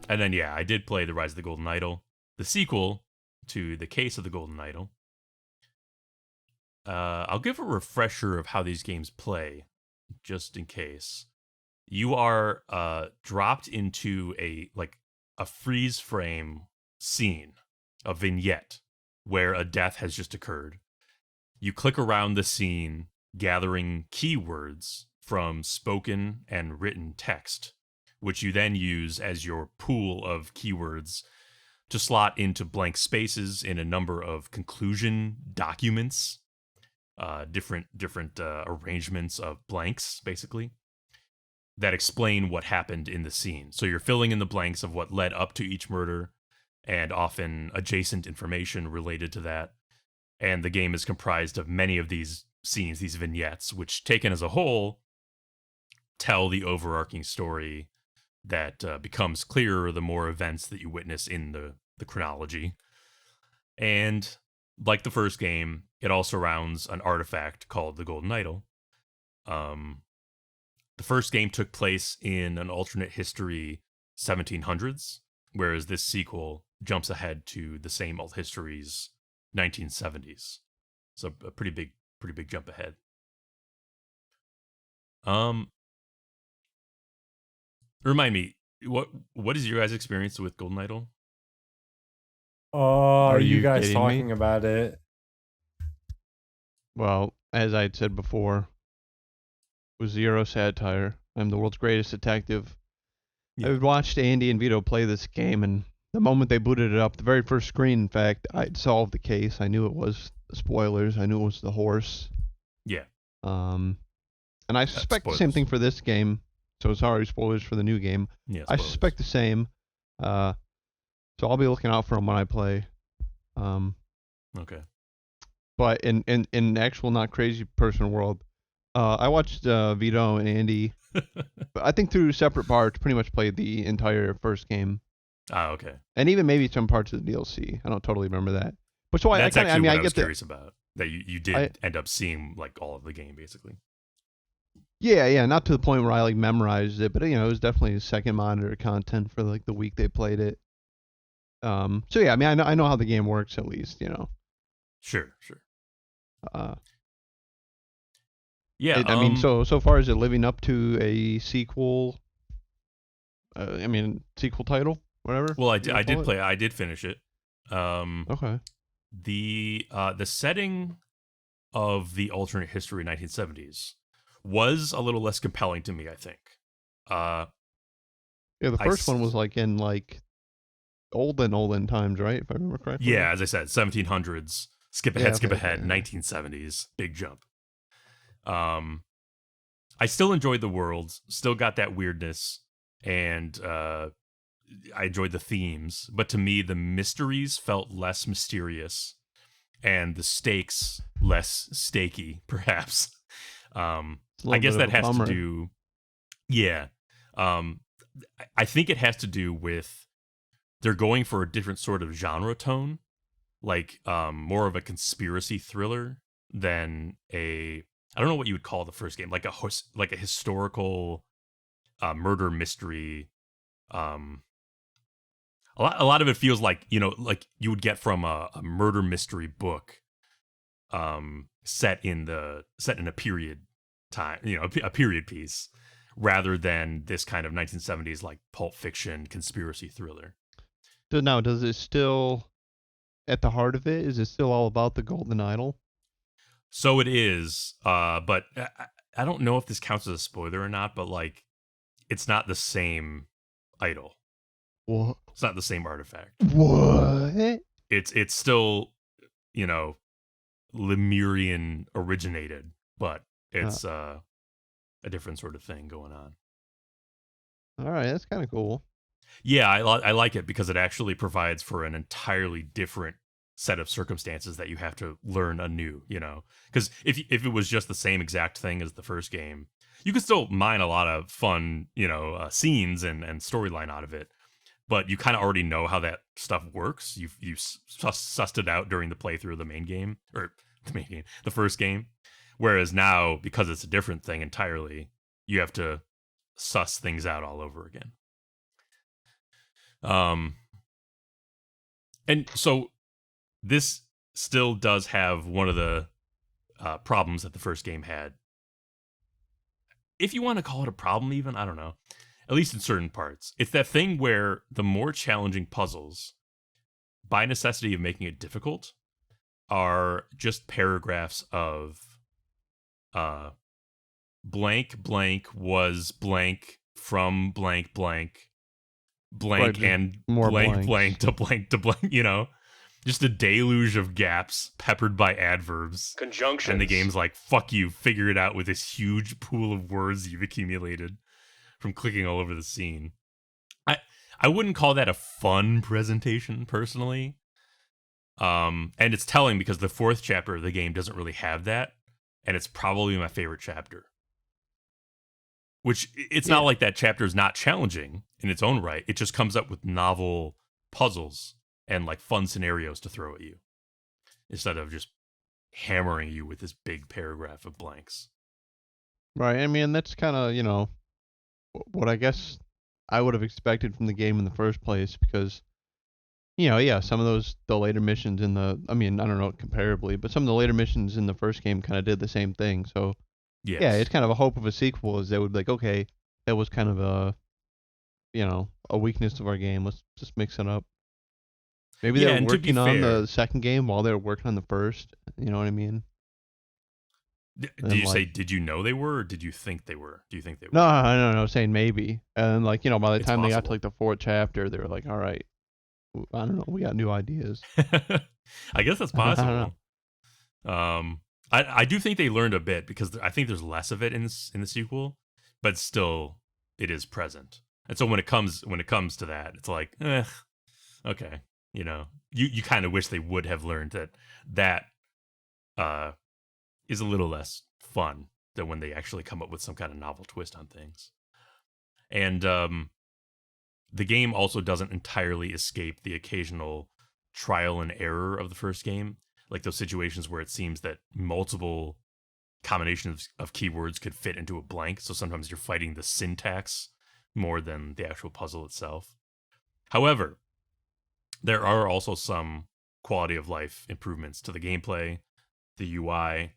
And then, I did play The Rise of the Golden Idol, the sequel to The Case of the Golden Idol. I'll give a refresher of how these games play, just in case. You are dropped into a freeze frame scene, a vignette, where a death has just occurred. You click around the scene, gathering keywords from spoken and written text, which you then use as your pool of keywords to slot into blank spaces in a number of conclusion documents, different arrangements of blanks, basically, that explain what happened in the scene. So you're filling in the blanks of what led up to each murder and often adjacent information related to that. And the game is comprised of many of these scenes, these vignettes, which taken as a whole tell the overarching story that becomes clearer the more events that you witness in the chronology. And like the first game, it all surrounds an artifact called the Golden Idol. The first game took place in an alternate history 1700s, whereas this sequel jumps ahead to the same alt history's 1970s. So a pretty big jump ahead. Remind me, what is your guys' experience with Golden Idol? Are you guys kidding talking me? about it? Well, as I had said before, it was zero satire. I'm the world's greatest detective. Yeah. I watched Andy and Vito play this game, and the moment they booted it up, the very first screen, in fact, I'd solved the case. I knew it was spoilers. I knew it was the horse. Yeah. And I suspect the spoilers. same thing for this game. So sorry, spoilers for the new game. Yeah. I Spoilers. suspect the same. So I'll be looking out for them when I play. Okay. But in actual not crazy person world, I watched Vito and Andy. I think through separate parts, pretty much played the entire first game, Okay. and even maybe some parts of the DLC. I don't totally remember that. But so That's I actually mean, what I I was get curious about. That you did end up seeing like all of the game, basically. Yeah, not to the point where I like memorized it, but it was definitely second monitor content for like the week they played it. So yeah, I mean, I know how the game works at least, Sure. Yeah. I mean, so far is it living up to a sequel? Sequel title, whatever. Well, I did finish it. Okay. The setting of the alternate history 1970s was a little less compelling to me, I think. Yeah, the first one was like in like olden times, right? If I remember correctly. Yeah, as I said, 1700s. Skip ahead, 1970s, big jump. I still enjoyed the world, still got that weirdness, and I enjoyed the themes. But to me, the mysteries felt less mysterious, and the stakes less stakey, perhaps. I guess that has to do. Yeah. I think it has to do with they're going for a different sort of genre tone, like more of a conspiracy thriller than I don't know what you would call the first game, like a historical murder mystery. A lot of it feels like like you would get from a murder mystery book, set in a period time, a period piece, rather than this kind of 1970s like Pulp Fiction conspiracy thriller. So now, does it still, at the heart of it, is it still all about the Golden Idol? So it is, but I don't know if this counts as a spoiler or not, but like, it's not the same idol. What? It's not the same artifact. What? It's still, Lemurian originated, but it's a different sort of thing going on. All right, that's kind of cool. Yeah, I like it because it actually provides for an entirely different set of circumstances that you have to learn anew, because if it was just the same exact thing as the first game, you could still mine a lot of fun, scenes and storyline out of it, but you kind of already know how that stuff works. You sussed it out during the playthrough of the main game, or the first game, whereas now, because it's a different thing entirely, you have to suss things out all over again. Um, and so this still does have one of the problems that the first game had. If you want to call it a problem, even, I don't know. At least in certain parts. It's that thing where the more challenging puzzles, by necessity of making it difficult, are just paragraphs of blank blank was blank from blank blank Right, blank just and more blank blanks. blank to blank, just a deluge of gaps peppered by adverbs. And the Conjunctions. game's like, fuck you, figure it out with this huge pool of words you've accumulated from clicking all over the scene. I wouldn't call that a fun presentation personally. And it's telling because the fourth chapter of the game doesn't really have that, and it's probably my favorite chapter. Which, it's not like that chapter is not challenging in its own right. It just comes up with novel puzzles and like fun scenarios to throw at you instead of just hammering you with this big paragraph of blanks. Right. I mean, that's kind of, what I guess I would have expected from the game in the first place because, yeah, some of the later missions I mean, I don't know comparably, but some of the later missions in the first game kind of did the same thing. So, Yes. yeah, it's kind of a hope of a sequel is they would be like, okay, that was kind of a weakness of our game. Let's just mix it up. Maybe Yeah, they were and to be working on fair- the second game while they were working on the first. You know what I mean? Did And, you say, like- did you know they were, or did you think they were? Do you think they were? No, saying maybe. And by the It's time they got to possible. like the fourth chapter, they were like, all right, I don't know, we got new ideas. I guess that's I don't possible. I do think they learned a bit because I think there's less of it in the sequel, but still it is present. And so when it comes to that, it's like, okay, you kind of wish they would have learned that is a little less fun than when they actually come up with some kind of novel twist on things. And the game also doesn't entirely escape the occasional trial and error of the first game, like those situations where it seems that multiple combinations of keywords could fit into a blank. So sometimes you're fighting the syntax more than the actual puzzle itself. However, there are also some quality of life improvements to the gameplay, the UI,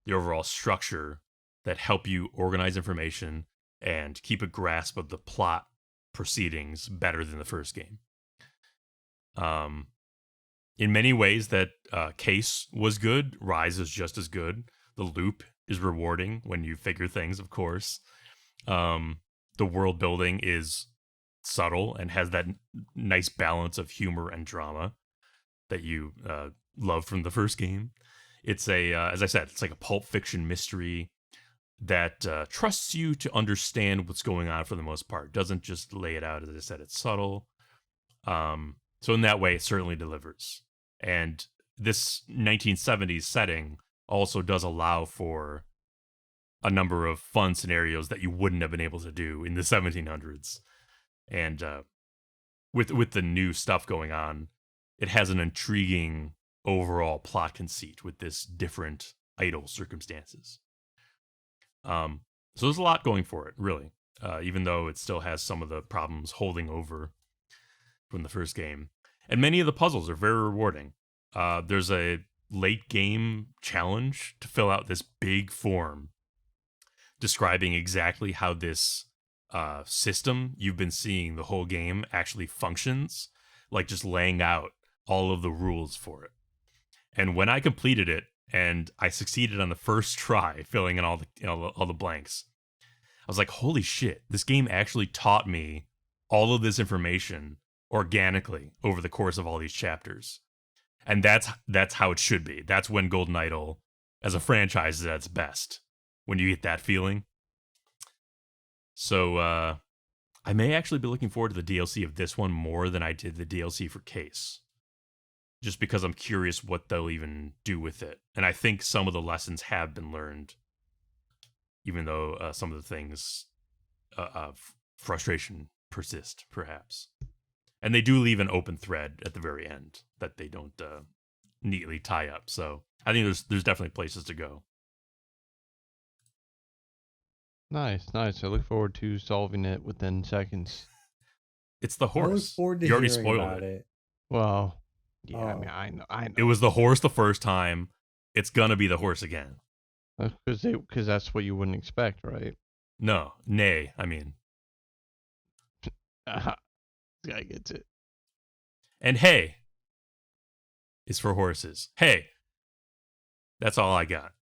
the overall structure that help you organize information and keep a grasp of the plot proceedings better than the first game. In many ways, that Case was good. Rise is just as good. The loop is rewarding when you figure things, of course. The world building is subtle and has that nice balance of humor and drama that you love from the first game. It's as I said, it's like a Pulp Fiction mystery that trusts you to understand what's going on for the most part. Doesn't just lay it out. As I said, it's subtle. So in that way, it certainly delivers. And this 1970s setting also does allow for a number of fun scenarios that you wouldn't have been able to do in the 1700s. And with the new stuff going on, it has an intriguing overall plot conceit with this different idle circumstances. So there's a lot going for it, really, even though it still has some of the problems holding over from the first game. And many of the puzzles are very rewarding. There's a late game challenge to fill out this big form describing exactly how this system you've been seeing the whole game actually functions, like just laying out all of the rules for it. And when I completed it and I succeeded on the first try filling in all the blanks, I was like, holy shit, this game actually taught me all of this information organically over the course of all these chapters. And that's how it should be. That's when Golden Idol as a franchise is at its best, when you get that feeling. So I may actually be looking forward to the DLC of this one more than I did the DLC for Case, just because I'm curious what they'll even do with it. And I think some of the lessons have been learned, even though some of the things of frustration persist, perhaps. And they do leave an open thread at the very end that they don't neatly tie up. So I think there's definitely places to go. Nice. I look forward to solving it within seconds. It's the I look horse. forward to You already hearing spoiled about it. it. Well, yeah, I mean, Oh. I know. It was the horse the first time. It's gonna be the horse again. Because that's what you wouldn't expect, right? No, nay. I mean, This guy gets it. and hey is for horses. Hey, that's all I got.